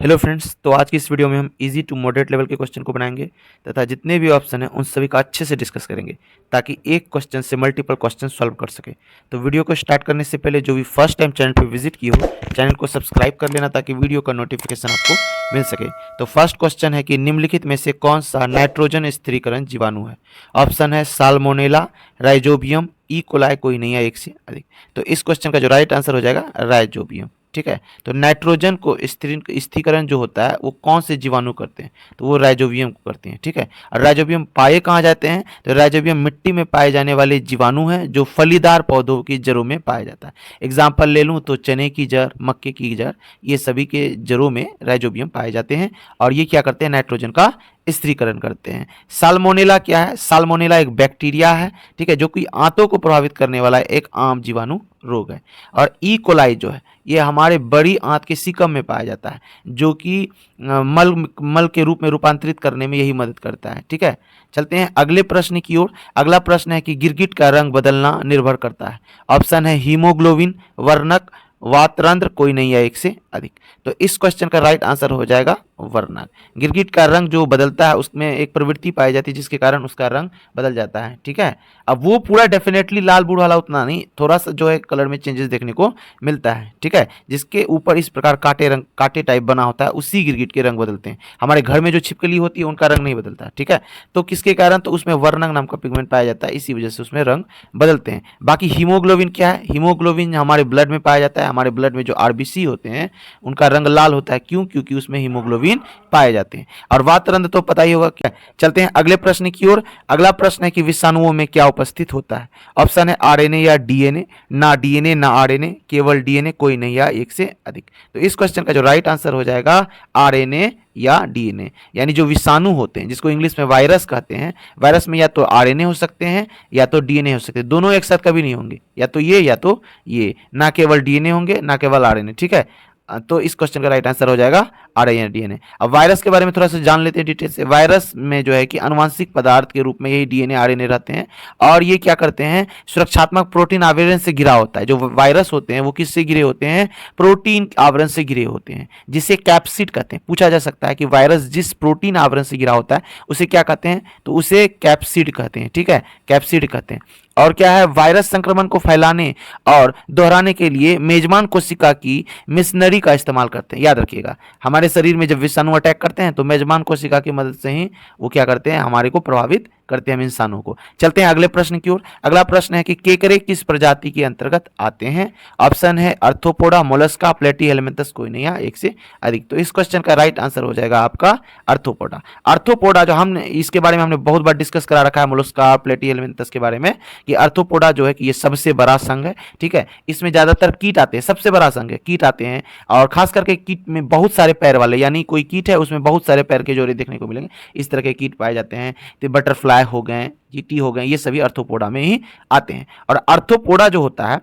Hello friends, तो आज की इस वीडियो में हम इजी टू मॉडरेट लेवल के क्वेश्चन को बनाएंगे तथा जितने भी ऑप्शन हैं उन सभी का अच्छे से डिस्कस करेंगे ताकि एक क्वेश्चन से मल्टीपल क्वेश्चन सॉल्व कर सके। तो वीडियो को स्टार्ट करने से पहले जो भी फर्स्ट टाइम चैनल पर विजिट किए हो, चैनल को सब्सक्राइब कर लेना ताकि वीडियो का नोटिफिकेशन आपको मिल सके। तो फर्स्ट क्वेश्चन है कि निम्नलिखित में से कौन सा नाइट्रोजन स्थिरीकरण जीवाणु है। ऑप्शन है साल्मोनेला, राइजोबियम, ई कोलाई, कोई नहीं है एक से अधिक। तो इस क्वेश्चन का जो राइट आंसर हो जाएगा राइजोबियम। ठीक है, तो नाइट्रोजन को स्थिरीकरण जो होता है वो कौन से जीवाणु करते हैं, तो वो राइजोबियम को करते हैं। ठीक है, और राइजोबियम पाए कहाँ जाते हैं, तो राइजोबियम मिट्टी में पाए जाने वाले जीवाणु हैं जो फलीदार पौधों की जड़ों में पाया जाता है। एग्जाम्पल ले लूँ तो चने की जड़, मक्के की जड़, ये सभी के जड़ों में राइजोबियम पाए जाते हैं और ये क्या करते हैं, नाइट्रोजन का स्थिरीकरण करते हैं। साल्मोनेला क्या है, साल्मोनेला एक बैक्टीरिया है, ठीक है, जो कि आंतों को प्रभावित करने वाला एक आम जीवाणु रोग है। और ई कोलाई जो है ये हमारे बड़ी आंत के सीकम में पाया जाता है जो कि मल के रूप में रूपांतरित करने में यही मदद करता है। ठीक है, चलते हैं अगले प्रश्न की ओर। अगला प्रश्न है कि गिरगिट का रंग बदलना निर्भर करता है। ऑप्शन है हीमोग्लोबिन, वर्णक, वातरंध्र, कोई नहीं है एक से अधिक। तो इस क्वेश्चन का राइट आंसर हो जाएगा वर्णक। गिरगिट का रंग जो बदलता है उसमें एक प्रवृत्ति पाई जाती है जिसके कारण उसका रंग बदल जाता है। ठीक है, अब वो पूरा डेफिनेटली लाल बूढ़ वाला उतना नहीं, थोड़ा सा जो है कलर में चेंजेस देखने को मिलता है। ठीक है, जिसके ऊपर इस प्रकार कांटे टाइप बना होता है उसी गिरगिट के रंग बदलते हैं। हमारे घर में जो छिपकली होती है उनका रंग नहीं बदलता। ठीक है, तो किसके कारण, तो उसमें वर्णक नाम का पिगमेंट पाया जाता है, इसी वजह से उसमें रंग बदलते हैं। बाकी हीमोग्लोबिन क्या है, हीमोग्लोबिन हमारे ब्लड में पाया जाता है। हमारे ब्लड में जो आरबीसी होते हैं उनका रंग लाल होता है, क्यों, क्योंकि उसमें हीमोग्लोबिन पाए जाते हैं। और वातरंध्र तो पता ही होगा क्या। चलते हैं अगले प्रश्न की ओर। अगला प्रश्न है कि विषाणुओं में क्या उपस्थित होता है। ऑप्शन है आरएनए या डीएनए, ना डीएनए ना आरएनए, केवल डीएनए, कोई नहीं या एक से अधिक। तो इस क्वेश्चन का जो राइट आंसर हो जाएगा आरएनए या डीएनए। यानी जो विषाणु होते हैं जिसको इंग्लिश में वायरस कहते हैं, वायरस में या तो आरएनए हो सकते हैं या तो डीएनए हो सकते हैं, दोनों एक साथ कभी नहीं होंगे, या तो ये, ना केवल डीएनए होंगे ना केवल आरएनए। ठीक है, तो इस क्वेश्चन का राइट आंसर हो जाएगा आरएनए डीएनए। अब वायरस के बारे में थोड़ा सा जान लेते हैं डिटेल से। वायरस में जो है कि आनुवंशिक पदार्थ के रूप में यही डीएनए आरएनए रहते हैं और ये क्या करते हैं, सुरक्षात्मक प्रोटीन आवरण से घिरा होता है। जो वायरस होते हैं वो किससे घिरे होते हैं, प्रोटीन आवरण से घिरे होते हैं जिसे कैप्सिड कहते हैं। पूछा जा सकता है कि वायरस जिस प्रोटीन आवरण से घिरा होता है उसे क्या कहते हैं, तो उसे कैप्सिड कहते हैं। ठीक है, कैप्सिड कहते हैं। और क्या है, वायरस संक्रमण को फैलाने और दोहराने के लिए मेजबान कोशिका की मिशनरी का इस्तेमाल करते हैं। याद रखिएगा, हमारे शरीर में जब विषाणु अटैक करते हैं तो मेजबान कोशिका की मदद से ही वो क्या करते हैं, हमारे को प्रभावित करते हैं, हम इंसानों को। चलते हैं अगले प्रश्न की ओर। अगला प्रश्न है कि केकड़े किस प्रजाति के अंतर्गत आते हैं। ऑप्शन है अर्थोपोडा, मोलस्का, प्लेटीहेलमिंथस, कोई नहीं है एक से अधिक। तो इस क्वेश्चन का राइट आंसर हो जाएगा आपका अर्थोपोडा। अर्थोपोडा जो हमने इसके बारे में हमने बहुत बार डिस्कस करा रखा है, मोलस्का, प्लेटीहेलमिंथस के बारे में, कि अर्थोपोडा जो है कि ये सबसे बड़ा संघ है। ठीक है, इसमें ज्यादातर कीट आते हैं, सबसे बड़ा संघ है, कीट आते हैं और खास करके कीट में बहुत सारे पैर वाले, यानी कोई कीट है उसमें बहुत सारे पैर के जोड़े देखने को मिलेंगे, इस तरह के कीट पाए जाते हैं। तो बटरफ्लाई हो गए, चींटी हो गए, ये सभी अर्थोपोडा में ही आते हैं। और अर्थोपोडा जो होता है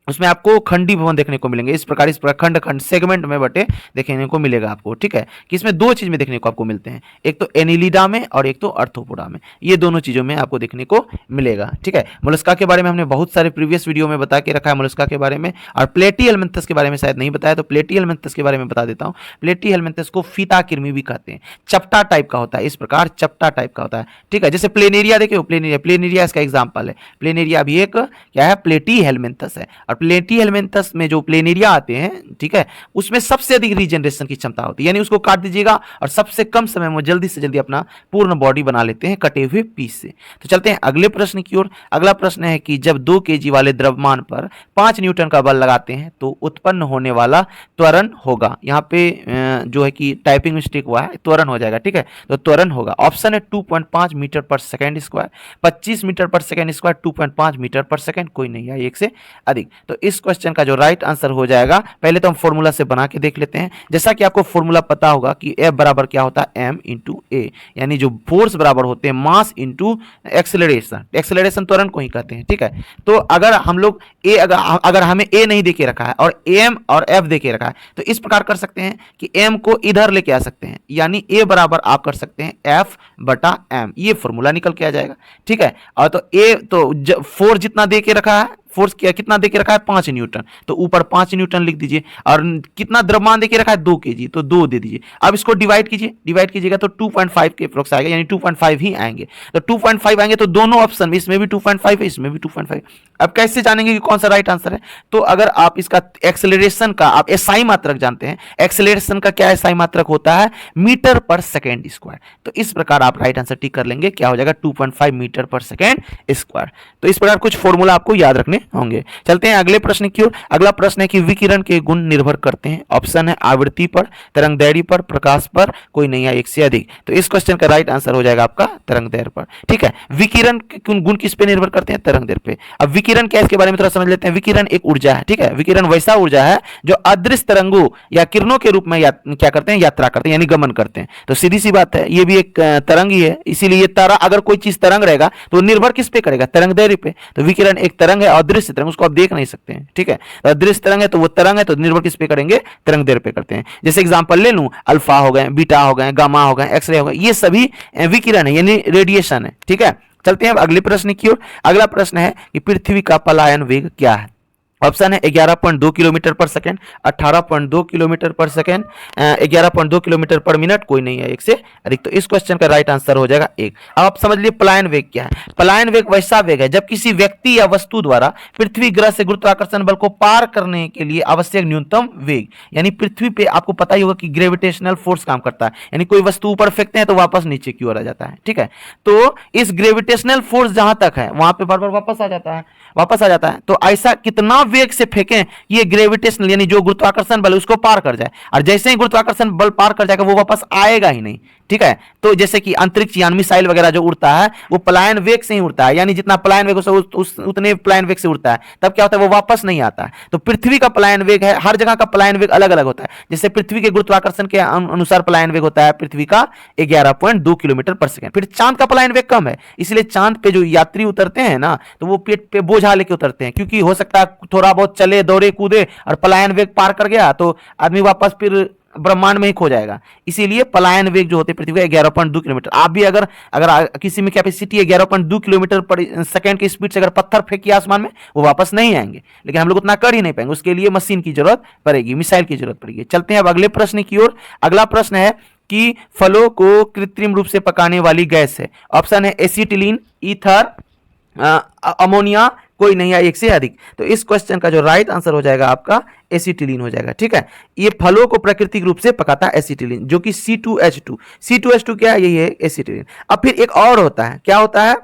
उसमें आपको खंडी भवन देखने को मिलेंगे, इस प्रकार खंड खंड सेगमेंट में बटे देखने को मिलेगा आपको। ठीक है, कि इसमें दो चीज में देखने को आपको मिलते हैं, एक तो एनिलिडा में और एक तो अर्थोपोडा में, ये दोनों चीजों में आपको देखने को मिलेगा। ठीक है, मोलस्का के बारे में हमने बहुत सारे प्रीवियस वीडियो में बता के रखा है मोलस्का के बारे में, और प्लेटीहेलमिंथस के बारे में शायद नहीं बताया, तो प्लेटीहेलमिंथस के बारे में बता देता हूँ। प्लेटीहेलमिंथस को फीता कृमि भी कहते हैं, चपटा टाइप का होता है, इस प्रकार चपटा टाइप का होता है। ठीक है, जैसे प्लेनेरिया देखिए, प्लेनेरिया इसका एग्जाम्पल है। प्लेनेरिया भी एक क्या है, प्लेटीहेलमिंथस है। और प्लेटीहेलमिंथस में जो प्लेनेरिया आते हैं, ठीक है, उसमें सबसे अधिक रीजनरेशन की क्षमता होती है, यानी उसको काट दीजिएगा और सबसे कम समय में जल्दी से जल्दी अपना पूर्ण बॉडी बना लेते हैं कटे हुए पीस से। तो चलते हैं अगले प्रश्न की ओर। अगला प्रश्न है कि जब 2 kg वाले द्रव्यमान पर 5 न्यूटन का बल लगाते हैं तो उत्पन्न होने वाला त्वरण होगा। यहाँ पे जो है कि टाइपिंग मिस्टेक हुआ है, त्वरण हो जाएगा। ठीक है, तो त्वरण होगा। ऑप्शन है 2.5 मीटर पर सेकेंड स्क्वायर, 25 मीटर पर सेकेंड स्क्वायर, 2.5 मीटर पर सेकेंड, कोई नहीं है एक से अधिक। तो इस क्वेश्चन का जो राइट आंसर हो जाएगा, पहले तो हम फॉर्मूला से बना के देख लेते हैं। जैसा कि आपको फॉर्मूला पता होगा कि F बराबर क्या होता है, m इंटू ए, यानी जो फोर्स बराबर होते हैं मास इंटू एक्सेलरेशन, एक्सेलरेशन त्वरण को ही कहते हैं। ठीक है, तो अगर हम लोग ए, अगर हमें ए नहीं देके रखा है और एम और एफ देके रखा है तो इस प्रकार कर सकते हैं कि एम को इधर लेके आ सकते हैं, यानी ए बराबर आप कर सकते हैं एफ बटा एम, ये फॉर्मूला निकल के आ जाएगा। ठीक है, और तो ए तो फोर्स जितना दे के रखा है, फोर्स कितना दे के रखा है 5 न्यूटन, तो ऊपर 5 न्यूटन लिख दीजिए, और कितना द्रव्यमान दे के रखा है 2 kg, तो 2 दे दीजिए। अब इसको डिवाइड कीजिए, डिवाइड कीजिएगा तो 2.5 के अप्रोक्स आएगा, यानी 2.5 ही आएंगे। तो 2.5 आएंगे तो दोनों ऑप्शन में, इसमें भी 2.5 है, इसमें भी 2.5। अब कैसे जानेंगे कि कौन सा राइट आंसर है? तो अगर आप इसका एक्सेलरेशन का आप एसआई मात्रक जानते हैं, एक्सेलरेशन का क्या एसआई मात्रक होता है? मीटर पर सेकेंड स्क्वायर। तो इस प्रकार आप राइट आंसर टिक कर लेंगे, क्या हो जाएगा 2.5 मीटर पर सेकेंड स्क्वायर। तो इस प्रकार कुछ फॉर्मूला आपको याद रखने होंगे। चलते हैं अगले प्रश्न की ओर। अगला प्रश्न है कि विकिरण के गुण निर्भर करते हैं। ऑप्शन है आवृत्ति पर, तरंगदैर्घ्य पर, प्रकाश पर, कोई नहीं है एक से अधिक। तो इस क्वेश्चन का राइट आंसर हो जाएगा आपका तरंगदैर्घ्य पर। ठीक है, विकिरण के गुण किस पे निर्भर करते हैं? तरंगदैर्घ्य पे। अब विकिरण क्या है इसके बारे में थोड़ा समझ लेते हैं। विकिरण एक ऊर्जा है, ठीक है, विकिरण वैसा ऊर्जा है जो अदृश्य तरंगों या किरणों के रूप में क्या करते हैं? यात्रा करते हैं, यानी गमन करते हैं। तो सीधी सी बात है, ये भी एक तरंग ही है, इसीलिए तारा अगर कोई चीज तरंग रहेगा तो निर्भर किस पे करेगा? तरंगदैर्घ्य पे। तो विकिरण एक तरंग है, अदृश्य तरंग, उसको आप देख नहीं सकते हैं, ठीक है। तो अदृश्य तरंग है तो वो तरंग है, तो निर्भर किस पे करेंगे? तरंगदैर्घ्य पे करते हैं। जैसे एग्जांपल ले लूं, अल्फा हो गए, बीटा हो गए, गामा हो गए, एक्सरे हो गए, ये सभी विकिरण है, यानी रेडिएशन है, ठीक है। चलते हैं अब अगले प्रश्न की ओर। अगला प्रश्न है कि पृथ्वी का पलायन वेग क्या है? ऑप्शन है 11.2 किलोमीटर पर सेकेंड, 18.2 किलोमीटर पर सेकेंड, 11.2 किलोमीटर पर मिनट, कोई नहीं है एक से अधिक। तो इस क्वेश्चन का राइट आंसर हो जाएगा 1। अब आप समझ लिए पलायन वेग क्या है। पलायन वेग वैसा वेग है जब किसी व्यक्ति या वस्तु द्वारा पृथ्वी ग्रह से गुरुत्वाकर्षण बल को पार करने के लिए आवश्यक न्यूनतम वेग, यानी पृथ्वी पे आपको पता ही होगा कि ग्रेविटेशनल फोर्स काम करता है, यानी कोई वस्तु ऊपर फेंकते हैं तो वापस नीचे की ओर आ जाता है, ठीक है। तो इस ग्रेविटेशनल फोर्स जहां तक है वहां पे बार बार वापस आ जाता है, वापस आ जाता है। तो ऐसा कितना वेग से फेंकें ये ग्रेविटेशनल यानी जो गुरुत्वाकर्षण बल उसको पार कर जाए, और जैसे ही गुरुत्वाकर्षण बल पार कर जाएगा वो वापस आएगा ही नहीं, ठीक है। तो जैसे कि अंतरिक्ष यान मिसाइल वगैरह जो उड़ता है वो पलायन वेग से ही उड़ता है, यानी जितना पलायन वेग उतने पलायन वेग से उड़ता है, तब क्या होता है वो वापस नहीं आता है। तो पृथ्वी का पलायन वेग है, हर जगह का पलायन वेग अलग अलग होता है। जैसे पृथ्वी के गुरुत्वाकर्षण के अनुसार पलायन वेग होता है पृथ्वी का 11.2 किलोमीटर पर सेकेंड। फिर चांद का पलायन वेग कम है, इसलिए चांद पे जो यात्री उतरते हैं ना तो वो पेट पे बोझा लेके उतरते हैं, क्योंकि हो सकता है थोड़ा बहुत चले दौड़े कूदे और पलायन वेग पार कर गया तो आदमी वापस फिर ब्रह्मांड में ही खो जाएगा। इसीलिए पलायन वेग जो होते हैं पृथ्वी का 11.2 किलोमीटर। आप भी अगर किसी में कैपेसिटी है 11.2 किलोमीटर पर सेकंड की स्पीड से अगर पत्थर फेंकिए आसमान में वो वापस नहीं आएंगे, लेकिन हम लोग उतना कर ही नहीं पाएंगे, उसके लिए मशीन की जरूरत पड़ेगी, मिसाइल की जरूरत पड़ेगी। चलते हैं अब अगले प्रश्न की ओर। अगला प्रश्न है कि फलों को कृत्रिम रूप से पकाने वाली गैस है। ऑप्शन है एसिटिलीन, ईथर, अमोनिया, कोई नहीं है एक से अधिक। तो इस क्वेश्चन का जो राइट आंसर हो जाएगा आपका एसिटिलीन हो जाएगा, ठीक है। ये फलों को प्राकृतिक रूप से पकाता है एसिटिलीन, जो कि C2H2। C2H2 क्या है? यही है एसिटिलीन। अब फिर एक और होता है, क्या होता है?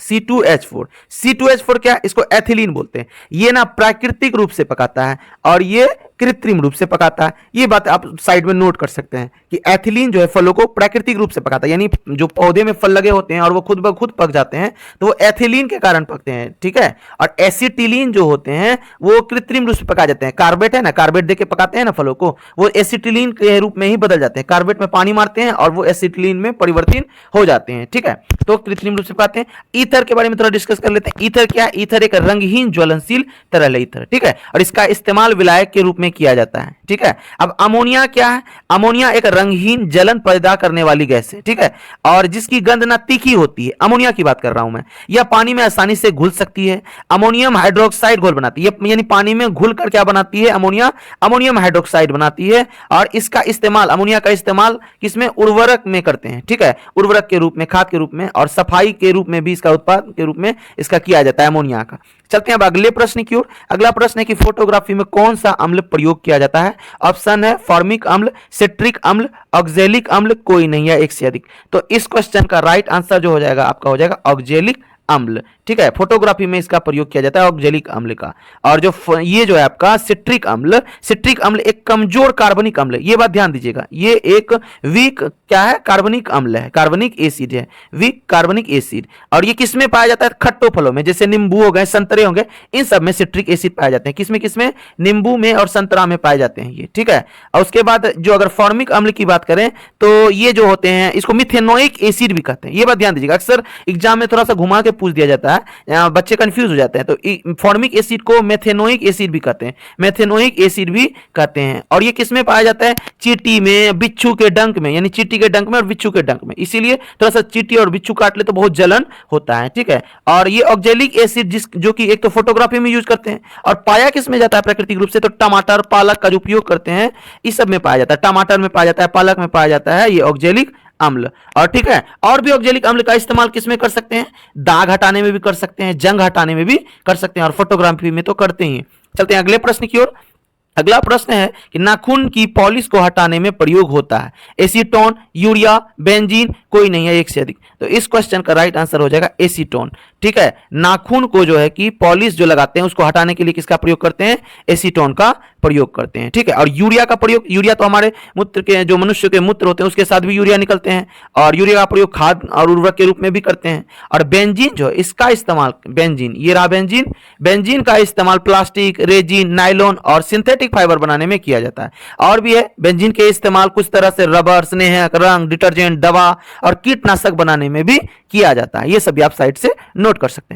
C2H4। C2H4 क्या? इसको एथिलीन बोलते हैं। ये ना प्राकृतिक रूप से पकाता है और ये कृत्रिम रूप से पकाता है। ये बात आप साइड में नोट कर सकते हैं कि एथिलीन जो है फलों को प्राकृतिक रूप से पकाता है, यानी जो पौधे में फल लगे होते हैं और वो खुद ब खुद पक जाते हैं तो वो एथिलीन के कारण पकते हैं, ठीक है। और एसिटिलीन जो होते हैं वो कृत्रिम रूप से पकाए जाते हैं। कार्बेट है ना, कार्बेट देके पकाते हैं ना फलों को, वो एसिटिलीन के रूप में ही बदल जाते हैं। कार्बेट में पानी मारते हैं और वो एसिटिलीन में परिवर्तित हो जाते हैं, ठीक है। तो कृत्रिम रूप से पकाते हैं। ईथर के बारे में थोड़ा डिस्कस कर लेते हैं। ईथर क्या है? ईथर एक रंगहीन ज्वलनशील तरल है ईथर, ठीक है, और इसका इस्तेमाल विलायक के रूप में किया जाता है, ठीक है। अब अमोनिया क्या है? अमोनिया एक रंगहीन जलन पैदा करने वाली गैस है, ठीक है, और जिसकी गंध ना तीखी होती है। अमोनिया की बात कर रहा हूं मैं। यह पानी में आसानी से घुल सकती है। अमोनियम हाइड्रोक्साइड घोल बनाती है, यानी पानी में घुल कर क्या बनाती है? अमोनिया अमोनियम हाइड्रोक्साइड बनाती है। और इसका इस्तेमाल, अमोनिया का इस्तेमाल किसमें? उर्वरक में करते हैं, ठीक है, उर्वरक के रूप में, खाद के रूप में, और सफाई के रूप में भी इसका उत्पाद के रूप में इसका किया जाता है अमोनिया का। चलते हैं अब अगले प्रश्न की ओर। अगला प्रश्न है कि फोटोग्राफी में कौन सा अम्ल प्रयोग किया जाता है? ऑप्शन है फॉर्मिक अम्ल, सिट्रिक अम्ल, ऑक्जेलिक अम्ल, कोई नहीं है एक से अधिक। तो इस क्वेश्चन का राइट आंसर जो हो जाएगा आपका हो जाएगा ऑक्जेलिक अम्ल, ठीक है। फोटोग्राफी में इसका प्रयोग किया जाता है ऑक्जेलिक अम्ल का। और जो ये जो है आपका सिट्रिक अम्ल, सिट्रिक अम्ल एक कमजोर कार्बनिक अम्ल है, ये बात ध्यान दीजिएगा। ये एक वीक क्या है? कार्बनिक अम्ल है, कार्बनिक एसिड है, वीक कार्बनिक एसिड। और ये किसमें पाया जाता है? खट्टो फलों में, जैसे नींबू हो गए, संतरे होंगे, इन सब में सिट्रिक एसिड पाए जाते हैं। किसमें किसमें? नींबू में और संतरा में पाए जाते हैं ये, ठीक है। और उसके बाद जो अगर फॉर्मिक अम्ल की बात करें तो ये जो होते हैं इसको मिथेनोइक एसिड भी कहते हैं, ये बात ध्यान दीजिएगा। अक्सर एग्जाम में थोड़ा सा घुमा के पूछ दिया जाता रहा है, बच्चे कंफ्यूज हो जाते हैं। तो फॉर्मिक एसिड को मेथेनोइक एसिड भी कहते हैं, मेथेनोइक एसिड भी कहते हैं। और ये किस में पाया जाता है? चींटी में, बिच्छू के डंक में, यानी चींटी के डंक में और बिच्छू के डंक में। इसीलिए थोड़ा सा चींटी और बिच्छू काट ले तो बहुत जलन होता है, ठीक है। और ये ऑक्जेलिक एसिड जो कि एक तो फोटोग्राफी में यूज करते हैं, और पाया किस में जाता है प्राकृतिक रूप से? तो टमाटर, पालक का जो उपयोग करते हैं इस सब में पाया जाता है। टमाटर में पाया जाता है, पालक में पाया जाता है ये ऑक्जेलिक अम्ल। और ठीक है, और भी ऑक्जेलिक अम्ल का इस्तेमाल किस में कर सकते हैं? दाग हटाने में भी कर सकते हैं, जंग हटाने में भी कर सकते हैं, और फोटोग्राफी में तो करते ही। चलते हैं अगले प्रश्न की ओर। अगला प्रश्न है कि नाखून की पॉलिश को हटाने में प्रयोग होता है एसीटोन, यूरिया, बेंजीन, कोई नहीं है एक से अधिक। तो इस क्वेश्चन का राइट आंसर हो जाएगा एसीटोन, ठीक है। नाखून को जो है कि पॉलिश जो लगाते हैं उसको हटाने के लिए किसका प्रयोग करते हैं? एसीटोन का प्रयोग करते हैं, ठीक है। और यूरिया का प्रयोग, यूरिया तो हमारे मूत्र के, जो मनुष्य के मूत्र होते हैं उसके साथ भी यूरिया निकलते हैं, और यूरिया का प्रयोग खाद और उर्वरक के रूप में भी करते हैं। और बेंजीन जो इसका इस्तेमाल, बेंजीन, ये रहा बेंजीन, बेंजीन का इस्तेमाल प्लास्टिक, रेजिन, नायलॉन और सिंथेटिक फाइबर बनाने में किया जाता है। और भी है बेंजीन के इस्तेमाल कुछ तरह से रबर, स्नेहक, रंग, डिटर्जेंट, दवा और कीटनाशक बनाने में भी किया जाता है। ये सभी आप साइड से नोट कर सकते हैं।